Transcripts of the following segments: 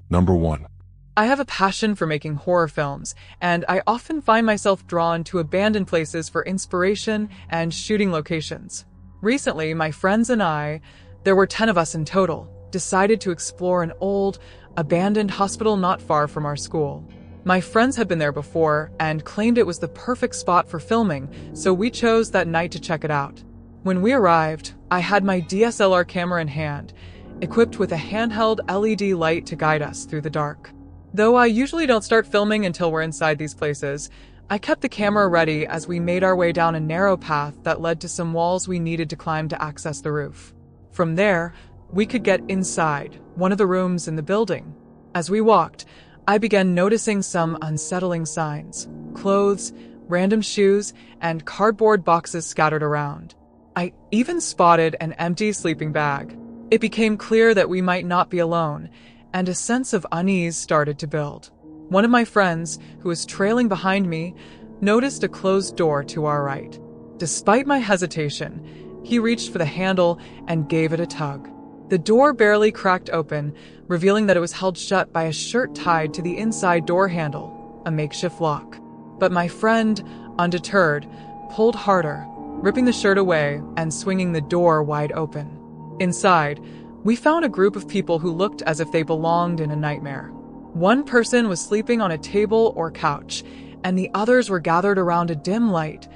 Number 1. I have a passion for making horror films, and I often find myself drawn to abandoned places for inspiration and shooting locations. Recently, my friends and I, there were 10 of us in total, decided to explore an old, abandoned hospital not far from our school. My friends had been there before and claimed it was the perfect spot for filming, so we chose that night to check it out. When we arrived, I had my DSLR camera in hand, equipped with a handheld LED light to guide us through the dark. Though I usually don't start filming until we're inside these places, I kept the camera ready as we made our way down a narrow path that led to some walls we needed to climb to access the roof. From there, we could get inside one of the rooms in the building. As we walked, I began noticing some unsettling signs: clothes, random shoes, and cardboard boxes scattered around. I even spotted an empty sleeping bag. It became clear that we might not be alone, and a sense of unease started to build. One of my friends, who was trailing behind me, noticed a closed door to our right. Despite my hesitation, he reached for the handle and gave it a tug. The door barely cracked open, revealing that it was held shut by a shirt tied to the inside door handle, a makeshift lock. But my friend, undeterred, pulled harder, ripping the shirt away and swinging the door wide open. Inside, we found a group of people who looked as if they belonged in a nightmare. One person was sleeping on a table or couch, and the others were gathered around a dim light,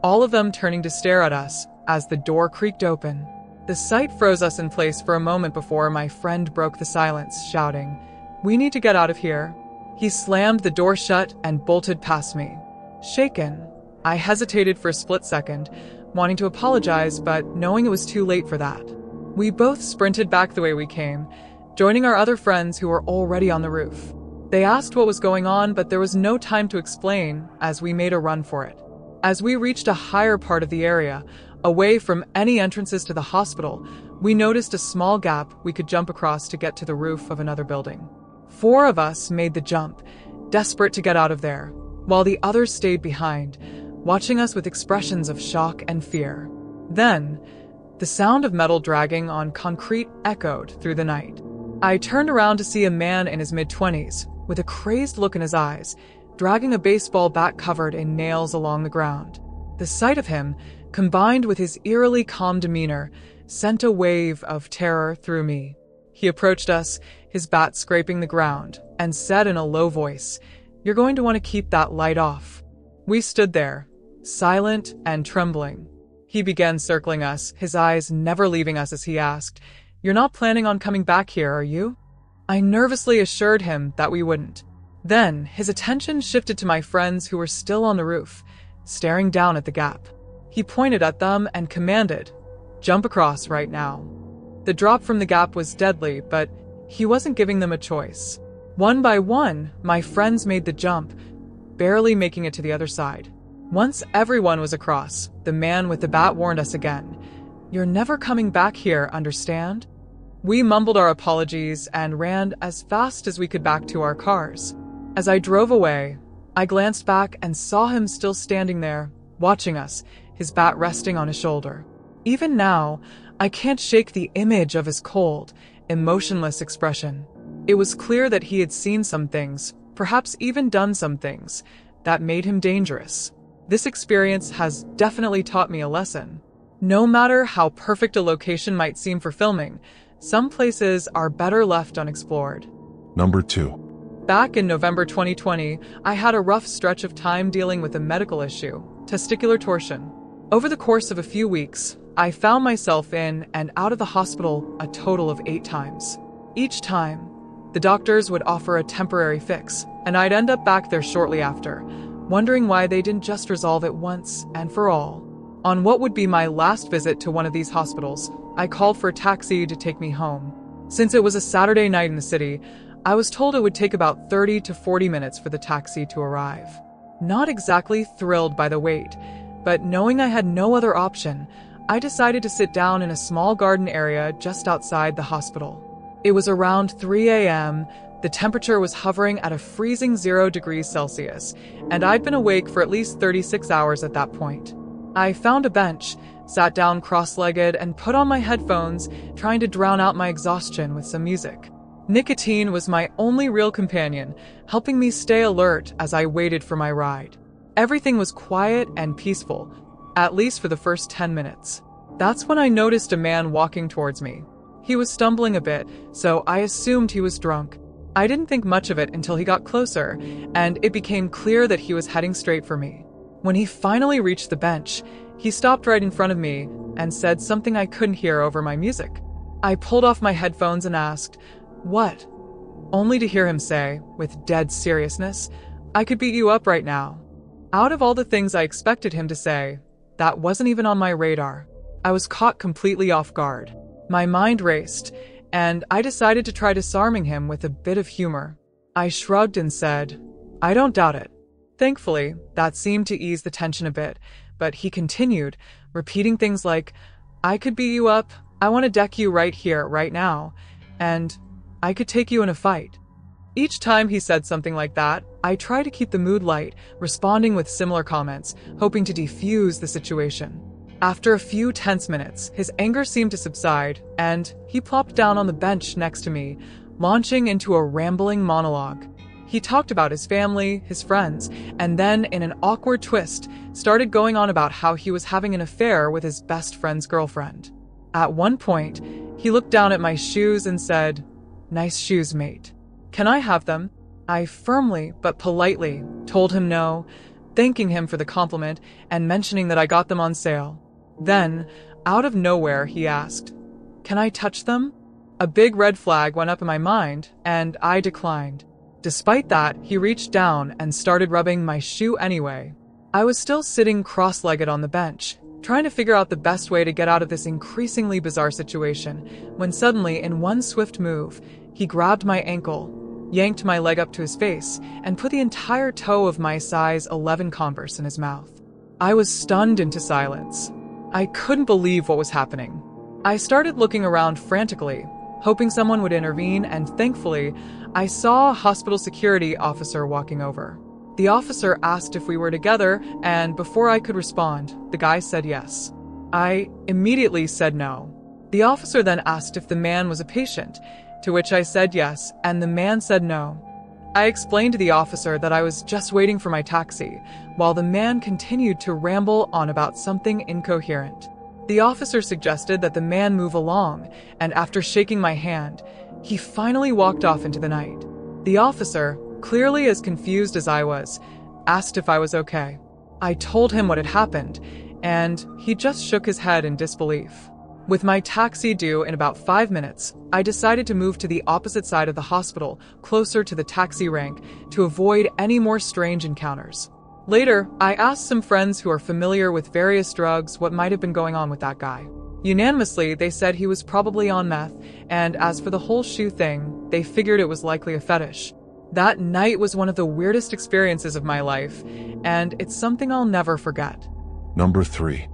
all of them turning to stare at us as the door creaked open. The sight froze us in place for a moment before my friend broke the silence, shouting, "We need to get out of here." He slammed the door shut and bolted past me. Shaken, I hesitated for a split second, wanting to apologize, but knowing it was too late for that. We both sprinted back the way we came, joining our other friends who were already on the roof. They asked what was going on, but there was no time to explain as we made a run for it. As we reached a higher part of the area, away from any entrances to the hospital, we noticed a small gap we could jump across to get to the roof of another building. 4 of us made the jump, desperate to get out of there, while the others stayed behind, watching us with expressions of shock and fear. Then, the sound of metal dragging on concrete echoed through the night. I turned around to see a man in his mid-20s, with a crazed look in his eyes, dragging a baseball bat covered in nails along the ground. The sight of him, combined with his eerily calm demeanor, sent a wave of terror through me. He approached us, his bat scraping the ground, and said in a low voice, "You're going to want to keep that light off." We stood there, silent and trembling. He began circling us, his eyes never leaving us as he asked, "You're not planning on coming back here, are you?" I nervously assured him that we wouldn't. Then, his attention shifted to my friends who were still on the roof, staring down at the gap. He pointed at them and commanded, "Jump across right now." The drop from the gap was deadly, but he wasn't giving them a choice. One by one, my friends made the jump, barely making it to the other side. Once everyone was across, the man with the bat warned us again, "You're never coming back here, understand?" We mumbled our apologies and ran as fast as we could back to our cars. As I drove away, I glanced back and saw him still standing there, watching us, his bat resting on his shoulder. Even now, I can't shake the image of his cold, emotionless expression. It was clear that he had seen some things, perhaps even done some things, that made him dangerous. This experience has definitely taught me a lesson. No matter how perfect a location might seem for filming, some places are better left unexplored. Number 2. Back in November 2020, I had a rough stretch of time dealing with a medical issue, testicular torsion. Over the course of a few weeks, I found myself in and out of the hospital a total of 8 times. Each time, the doctors would offer a temporary fix, and I'd end up back there shortly after, wondering why they didn't just resolve it once and for all. On what would be my last visit to one of these hospitals, I called for a taxi to take me home. Since it was a Saturday night in the city, I was told it would take about 30 to 40 minutes for the taxi to arrive. Not exactly thrilled by the wait, but knowing I had no other option, I decided to sit down in a small garden area just outside the hospital. It was around 3 a.m., the temperature was hovering at a freezing 0 degrees Celsius, and I'd been awake for at least 36 hours at that point. I found a bench, sat down cross-legged, and put on my headphones, trying to drown out my exhaustion with some music. Nicotine was my only real companion, helping me stay alert as I waited for my ride. Everything was quiet and peaceful, at least for the first 10 minutes. That's when I noticed a man walking towards me. He was stumbling a bit, so I assumed he was drunk. I didn't think much of it until he got closer, and it became clear that he was heading straight for me. When he finally reached the bench, he stopped right in front of me and said something I couldn't hear over my music. I pulled off my headphones and asked, "What?" Only to hear him say, with dead seriousness, "I could beat you up right now." Out of all the things I expected him to say, that wasn't even on my radar. I was caught completely off guard. My mind raced, and I decided to try disarming him with a bit of humor. I shrugged and said, "I don't doubt it." Thankfully, that seemed to ease the tension a bit, but he continued, repeating things like, "I could beat you up, I want to deck you right here, right now, and I could take you in a fight." Each time he said something like that, I tried to keep the mood light, responding with similar comments, hoping to defuse the situation. After a few tense minutes, his anger seemed to subside, and he plopped down on the bench next to me, launching into a rambling monologue. He talked about his family, his friends, and then, in an awkward twist, started going on about how he was having an affair with his best friend's girlfriend. At one point, he looked down at my shoes and said, "Nice shoes, mate. Can I have them?" I firmly but politely told him no, thanking him for the compliment and mentioning that I got them on sale. Then, out of nowhere, he asked, "Can I touch them?" A big red flag went up in my mind, and I declined. Despite that, he reached down and started rubbing my shoe anyway. I was still sitting cross-legged on the bench, trying to figure out the best way to get out of this increasingly bizarre situation, when suddenly, in one swift move, he grabbed my ankle, yanked my leg up to his face, and put the entire toe of my size 11 Converse in his mouth. I was stunned into silence. I couldn't believe what was happening. I started looking around frantically, hoping someone would intervene, and thankfully, I saw a hospital security officer walking over. The officer asked if we were together, and before I could respond, the guy said yes. I immediately said no. The officer then asked if the man was a patient, to which I said yes, and the man said no. I explained to the officer that I was just waiting for my taxi, while the man continued to ramble on about something incoherent. The officer suggested that the man move along, and after shaking my hand, he finally walked off into the night. The officer, clearly as confused as I was, asked if I was okay. I told him what had happened, and he just shook his head in disbelief. With my taxi due in about 5 minutes, I decided to move to the opposite side of the hospital, closer to the taxi rank, to avoid any more strange encounters. Later, I asked some friends who are familiar with various drugs what might have been going on with that guy. Unanimously, they said he was probably on meth, and as for the whole shoe thing, they figured it was likely a fetish. That night was one of the weirdest experiences of my life, and it's something I'll never forget. Number 3.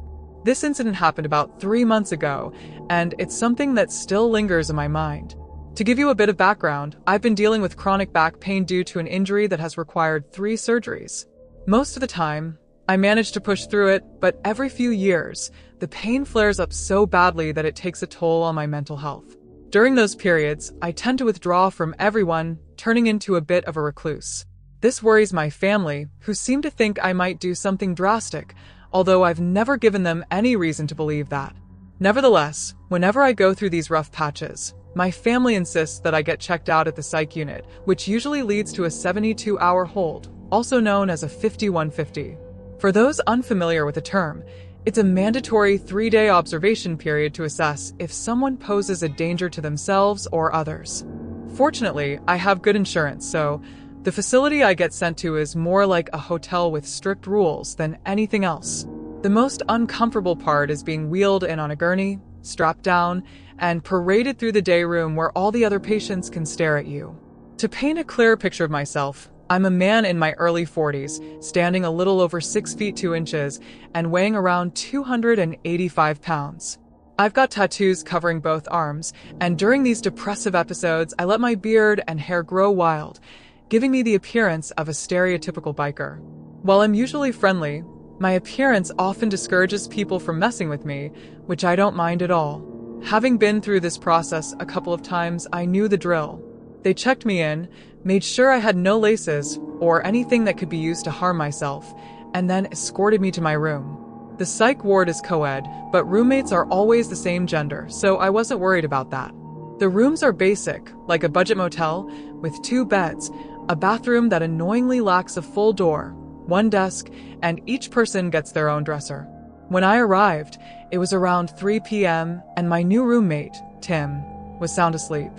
This incident happened about 3 months ago, and it's something that still lingers in my mind. To give you a bit of background, I've been dealing with chronic back pain due to an injury that has required 3 surgeries. Most of the time, I manage to push through it, but every few years, the pain flares up so badly that it takes a toll on my mental health. During those periods, I tend to withdraw from everyone, turning into a bit of a recluse. This worries my family, who seem to think I might do something drastic, although I've never given them any reason to believe that. Nevertheless, whenever I go through these rough patches, my family insists that I get checked out at the psych unit, which usually leads to a 72-hour hold, also known as a 5150. For those unfamiliar with the term, it's a mandatory 3-day observation period to assess if someone poses a danger to themselves or others. Fortunately, I have good insurance, so the facility I get sent to is more like a hotel with strict rules than anything else. The most uncomfortable part is being wheeled in on a gurney, strapped down, and paraded through the day room where all the other patients can stare at you. To paint a clearer picture of myself, I'm a man in my early 40s, standing a little over 6 feet 2 inches and weighing around 285 pounds. I've got tattoos covering both arms, and during these depressive episodes, I let my beard and hair grow wild, giving me the appearance of a stereotypical biker. While I'm usually friendly, my appearance often discourages people from messing with me, which I don't mind at all. Having been through this process a couple of times, I knew the drill. They checked me in, made sure I had no laces or anything that could be used to harm myself, and then escorted me to my room. The psych ward is co-ed, but roommates are always the same gender, so I wasn't worried about that. The rooms are basic, like a budget motel, with 2 beds, a bathroom that annoyingly lacks a full door, 1 desk, and each person gets their own dresser. When I arrived, it was around 3 p.m., and my new roommate, Tim, was sound asleep.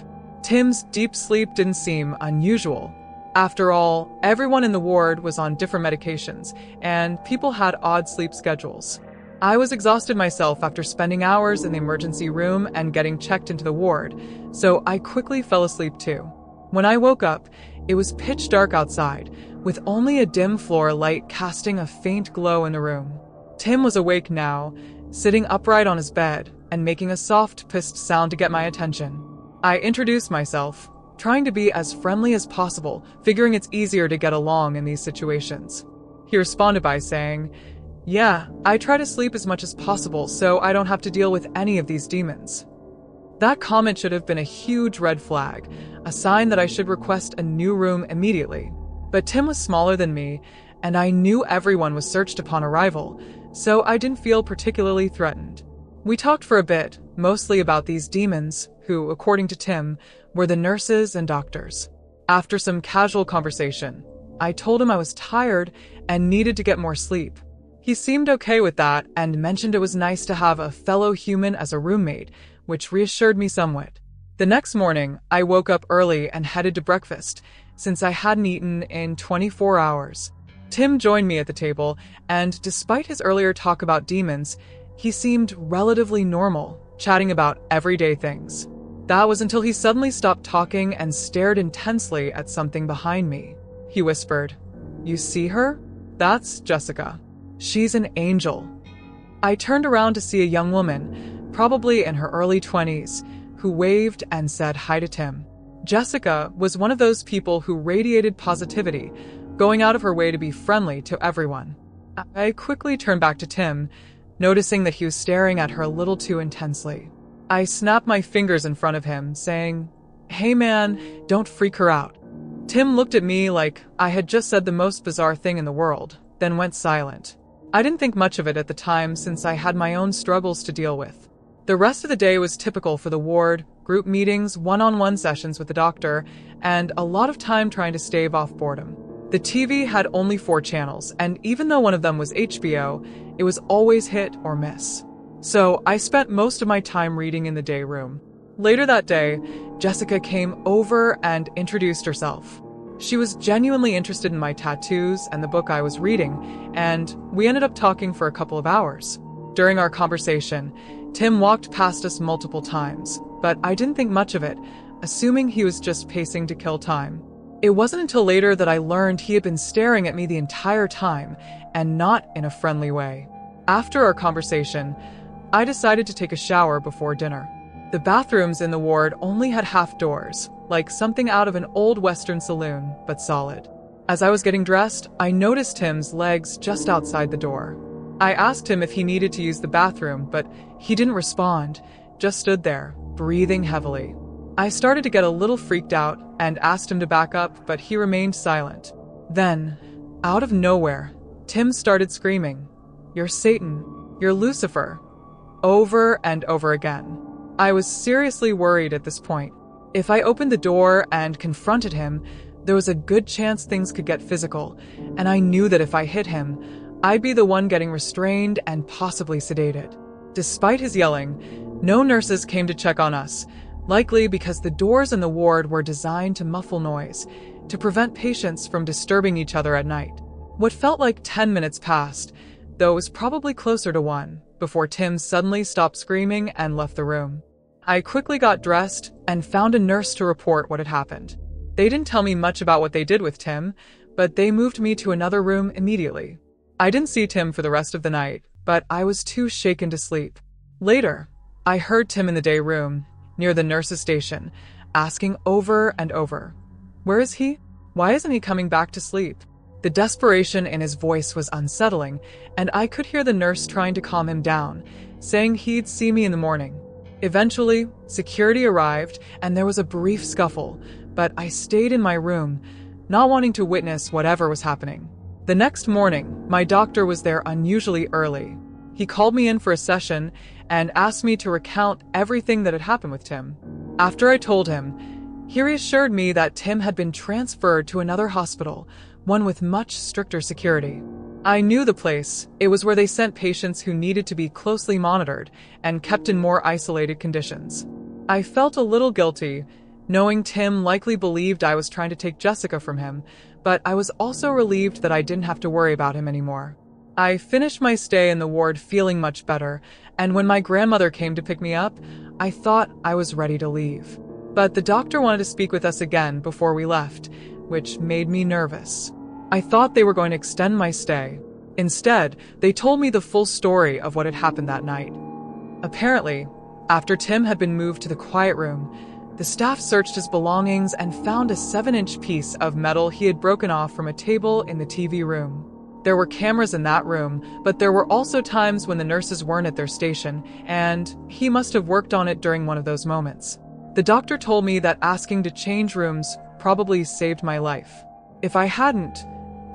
Tim's deep sleep didn't seem unusual. After all, everyone in the ward was on different medications, and people had odd sleep schedules. I was exhausted myself after spending hours in the emergency room and getting checked into the ward, so I quickly fell asleep too. When I woke up, it was pitch dark outside, with only a dim floor light casting a faint glow in the room. Tim was awake now, sitting upright on his bed and making a soft pissed sound to get my attention. I introduced myself, trying to be as friendly as possible, figuring it's easier to get along in these situations. He responded by saying, "Yeah, I try to sleep as much as possible so I don't have to deal with any of these demons." That comment should have been a huge red flag, a sign that I should request a new room immediately. But Tim was smaller than me, and I knew everyone was searched upon arrival, so I didn't feel particularly threatened. We talked for a bit, mostly about these demons, who, according to Tim, were the nurses and doctors. After some casual conversation, I told him I was tired and needed to get more sleep. He seemed okay with that and mentioned it was nice to have a fellow human as a roommate, which reassured me somewhat. The next morning, I woke up early and headed to breakfast, since I hadn't eaten in 24 hours. Tim joined me at the table, and despite his earlier talk about demons, he seemed relatively normal, chatting about everyday things. That was until he suddenly stopped talking and stared intensely at something behind me. He whispered, "You see her? That's Jessica. She's an angel." I turned around to see a young woman, probably in her early 20s, who waved and said hi to Tim. Jessica was one of those people who radiated positivity, going out of her way to be friendly to everyone. I quickly turned back to Tim, noticing that he was staring at her a little too intensely. I snapped my fingers in front of him, saying, "Hey man, don't freak her out." Tim looked at me like I had just said the most bizarre thing in the world, then went silent. I didn't think much of it at the time since I had my own struggles to deal with. The rest of the day was typical for the ward, group meetings, one-on-one sessions with the doctor, and a lot of time trying to stave off boredom. The TV had only 4 channels, and even though one of them was HBO, it was always hit or miss. So I spent most of my time reading in the day room. Later that day, Jessica came over and introduced herself. She was genuinely interested in my tattoos and the book I was reading, and we ended up talking for a couple of hours. During our conversation, Tim walked past us multiple times, but I didn't think much of it, assuming he was just pacing to kill time. It wasn't until later that I learned he had been staring at me the entire time, and not in a friendly way. After our conversation, I decided to take a shower before dinner. The bathrooms in the ward only had half doors, like something out of an old Western saloon, but solid. As I was getting dressed, I noticed Tim's legs just outside the door. I asked him if he needed to use the bathroom, but he didn't respond, just stood there, breathing heavily. I started to get a little freaked out and asked him to back up, but he remained silent. Then, out of nowhere, Tim started screaming, "You're Satan, you're Lucifer," over and over again. I was seriously worried at this point. If I opened the door and confronted him, there was a good chance things could get physical, and I knew that if I hit him, I'd be the one getting restrained and possibly sedated. Despite his yelling, no nurses came to check on us, likely because the doors in the ward were designed to muffle noise, to prevent patients from disturbing each other at night. What felt like 10 minutes passed, though it was probably closer to 1, before Tim suddenly stopped screaming and left the room. I quickly got dressed and found a nurse to report what had happened. They didn't tell me much about what they did with Tim, but they moved me to another room immediately. I didn't see Tim for the rest of the night, but I was too shaken to sleep. Later, I heard Tim in the day room, near the nurse's station, asking over and over, "Where is he? Why isn't he coming back to sleep?" The desperation in his voice was unsettling, and I could hear the nurse trying to calm him down, saying he'd see me in the morning. Eventually, security arrived, and there was a brief scuffle, but I stayed in my room, not wanting to witness whatever was happening. The next morning, my doctor was there unusually early. He called me in for a session and asked me to recount everything that had happened with Tim. After I told him, he reassured me that Tim had been transferred to another hospital, one with much stricter security. I knew the place. It was where they sent patients who needed to be closely monitored and kept in more isolated conditions. I felt a little guilty, knowing Tim likely believed I was trying to take Jessica from him, but I was also relieved that I didn't have to worry about him anymore. I finished my stay in the ward feeling much better, and when my grandmother came to pick me up, I thought I was ready to leave. But the doctor wanted to speak with us again before we left, which made me nervous. I thought they were going to extend my stay. Instead, they told me the full story of what had happened that night. Apparently, after Tim had been moved to the quiet room, the staff searched his belongings and found a 7-inch piece of metal he had broken off from a table in the TV room. There were cameras in that room, but there were also times when the nurses weren't at their station, and he must have worked on it during one of those moments. The doctor told me that asking to change rooms probably saved my life. If I hadn't,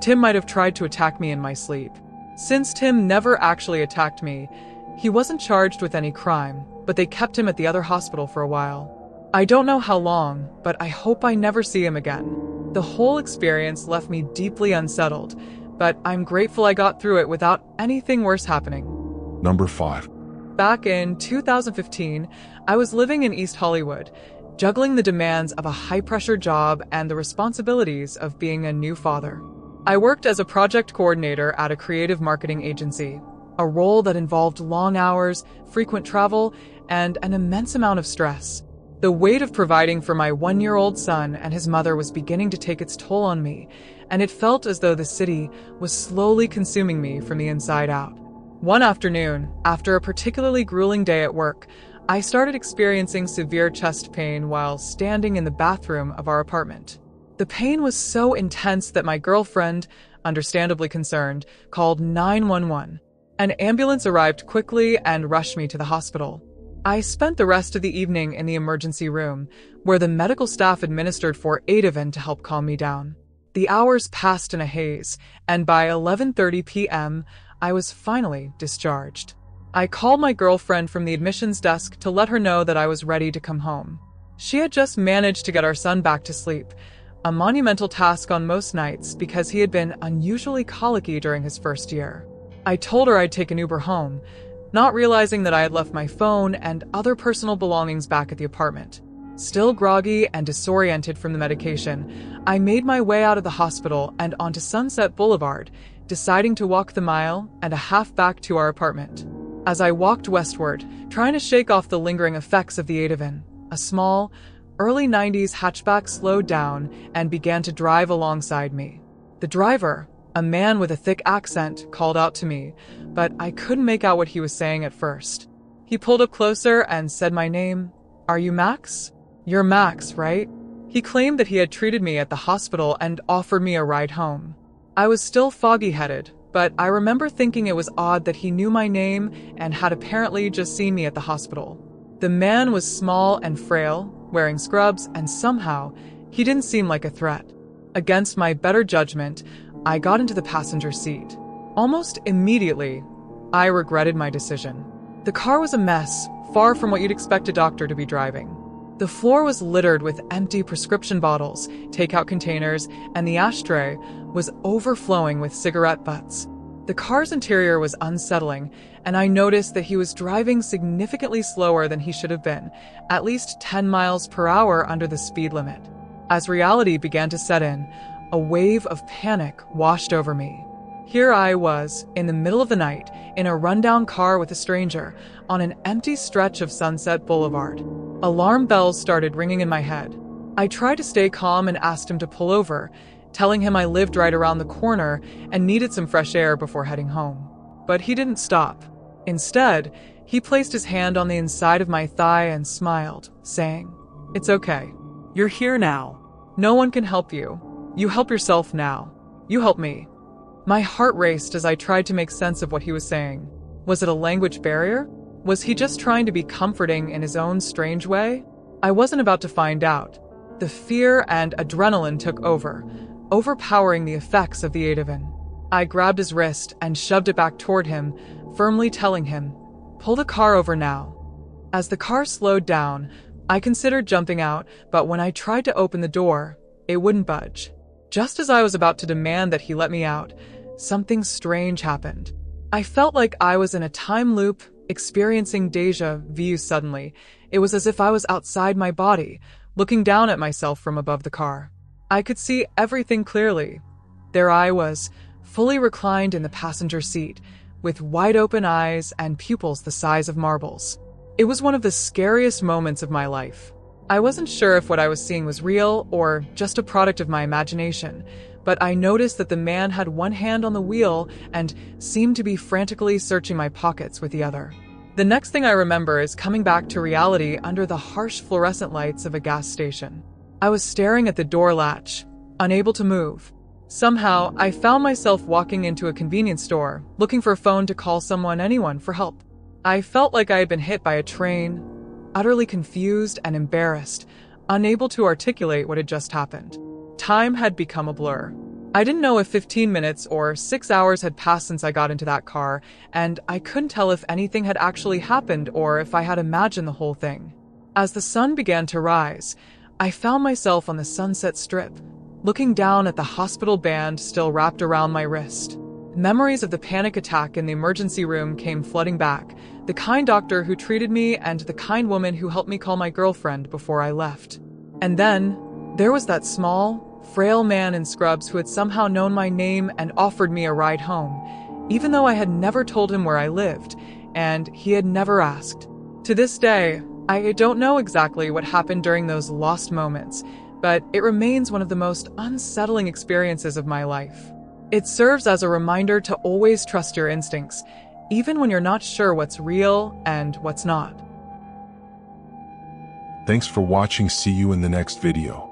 Tim might have tried to attack me in my sleep. Since Tim never actually attacked me, he wasn't charged with any crime, but they kept him at the other hospital for a while. I don't know how long, but I hope I never see him again. The whole experience left me deeply unsettled, but I'm grateful I got through it without anything worse happening. Number 5. Back in 2015, I was living in East Hollywood, juggling the demands of a high-pressure job and the responsibilities of being a new father. I worked as a project coordinator at a creative marketing agency, a role that involved long hours, frequent travel, and an immense amount of stress. The weight of providing for my 1-year-old son and his mother was beginning to take its toll on me, and it felt as though the city was slowly consuming me from the inside out. One afternoon, after a particularly grueling day at work, I started experiencing severe chest pain while standing in the bathroom of our apartment. The pain was so intense that my girlfriend, understandably concerned, called 911. An ambulance arrived quickly and rushed me to the hospital. I spent the rest of the evening in the emergency room, where the medical staff administered Ativan to help calm me down. The hours passed in a haze, and by 11:30 p.m., I was finally discharged. I called my girlfriend from the admissions desk to let her know that I was ready to come home. She had just managed to get our son back to sleep, a monumental task on most nights because he had been unusually colicky during his first year. I told her I'd take an Uber home, not realizing that I had left my phone and other personal belongings back at the apartment. Still groggy and disoriented from the medication, I made my way out of the hospital and onto Sunset Boulevard, deciding to walk the mile and a half back to our apartment. As I walked westward, trying to shake off the lingering effects of the Ativan, a small, early 90s hatchback slowed down and began to drive alongside me. The driver, a man with a thick accent, called out to me, but I couldn't make out what he was saying at first. He pulled up closer and said my name. "Are you Max? You're Max, right?" He claimed that he had treated me at the hospital and offered me a ride home. I was still foggy-headed, but I remember thinking it was odd that he knew my name and had apparently just seen me at the hospital. The man was small and frail, wearing scrubs, and somehow he didn't seem like a threat. Against my better judgment, I got into the passenger seat. Almost immediately, I regretted my decision. The car was a mess, far from what you'd expect a doctor to be driving. The floor was littered with empty prescription bottles, takeout containers, and the ashtray was overflowing with cigarette butts. The car's interior was unsettling, and I noticed that he was driving significantly slower than he should have been, at least 10 miles per hour under the speed limit. As reality began to set in, a wave of panic washed over me. Here I was, in the middle of the night, in a rundown car with a stranger, on an empty stretch of Sunset Boulevard. Alarm bells started ringing in my head. I tried to stay calm and asked him to pull over, telling him I lived right around the corner and needed some fresh air before heading home. But he didn't stop. Instead, he placed his hand on the inside of my thigh and smiled, saying, "It's okay. You're here now. No one can help you. You help yourself now. You help me." My heart raced as I tried to make sense of what he was saying. Was it a language barrier? Was he just trying to be comforting in his own strange way? I wasn't about to find out. The fear and adrenaline took over, overpowering the effects of the Ativan. I grabbed his wrist and shoved it back toward him, firmly telling him, "Pull the car over now." As the car slowed down, I considered jumping out, but when I tried to open the door, it wouldn't budge. Just as I was about to demand that he let me out, something strange happened. I felt like I was in a time loop, experiencing déjà vu suddenly. It was as if I was outside my body, looking down at myself from above the car. I could see everything clearly. There I was, fully reclined in the passenger seat, with wide-open eyes and pupils the size of marbles. It was one of the scariest moments of my life. I wasn't sure if what I was seeing was real or just a product of my imagination, but I noticed that the man had one hand on the wheel and seemed to be frantically searching my pockets with the other. The next thing I remember is coming back to reality under the harsh fluorescent lights of a gas station. I was staring at the door latch, unable to move. Somehow, I found myself walking into a convenience store, looking for a phone to call anyone for help. I felt like I had been hit by a train, utterly confused and embarrassed, unable to articulate what had just happened. Time had become a blur. I didn't know if 15 minutes or 6 hours had passed since I got into that car, and I couldn't tell if anything had actually happened or if I had imagined the whole thing. As the sun began to rise, I found myself on the Sunset Strip, looking down at the hospital band still wrapped around my wrist. Memories of the panic attack in the emergency room came flooding back, the kind doctor who treated me and the kind woman who helped me call my girlfriend before I left. And then, there was that small, frail man in scrubs who had somehow known my name and offered me a ride home, even though I had never told him where I lived, and he had never asked. To this day, I don't know exactly what happened during those lost moments, but it remains one of the most unsettling experiences of my life. It serves as a reminder to always trust your instincts, even when you're not sure what's real and what's not. Thanks for watching. See you in the next video.